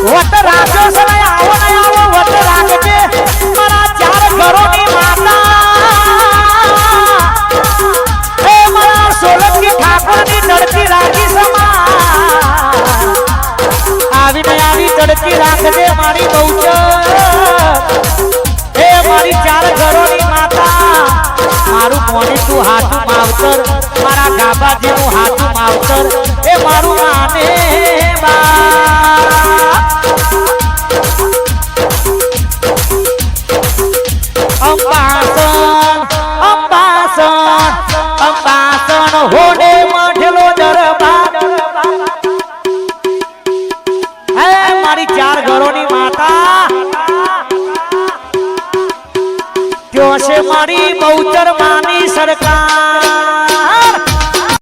વટ રાજો સને આવો ને આવો વટ રાખજે મારા 4 ઘરોની માતા એ મારા સોલંકી ઠાકોરની તડકી રાખી સમા આવીને આવી તડકી રાખજે મારી બહુચર એ મારી 4 ઘરોની માતા મારું મોની તું હાથું માવતર મારા ગાબાજીનું હાથું માવતર એ મારું માને